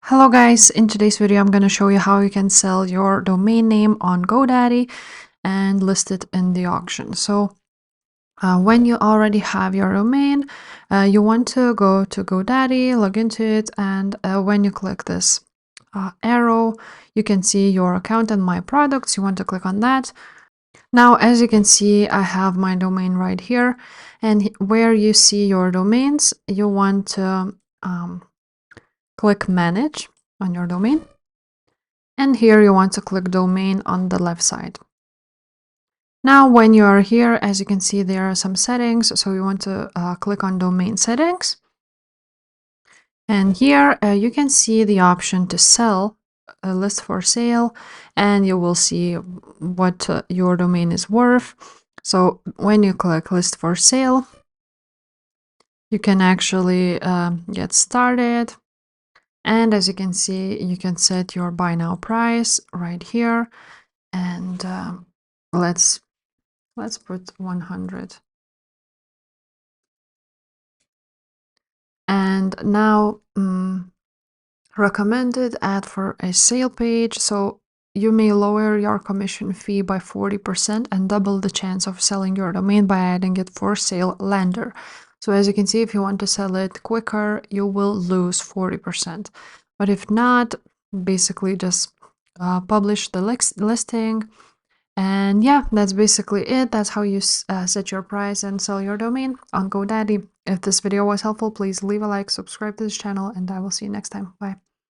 Hello guys, in today's video I'm going to show you how you can sell your domain name on GoDaddy and list it in the auction. So when you already have your domain, you want to go to GoDaddy, log into it, and when you click this arrow, you can see your account and my products. You want to click on that. Now, as you can see, I have my domain right here, and where you see your domains, you want to click manage on your domain. And here you want to click domain on the left side. Now, when you are here, as you can see, there are some settings. So you want to click on domain settings. And here you can see the option to sell, a list for sale, and you will see what your domain is worth. So when you click list for sale, you can actually get started. And as you can see, you can set your buy now price right here. And let's put 100. And now recommended ad for a sale page. So you may lower your commission fee by 40% and double the chance of selling your domain by adding it for sale lander. So as you can see, if you want to sell it quicker, you will lose 40%. But if not, basically just publish the listing. And yeah, that's basically it. That's how you set your price and sell your domain on GoDaddy. If this video was helpful, please leave a like, subscribe to this channel, and I will see you next time. Bye.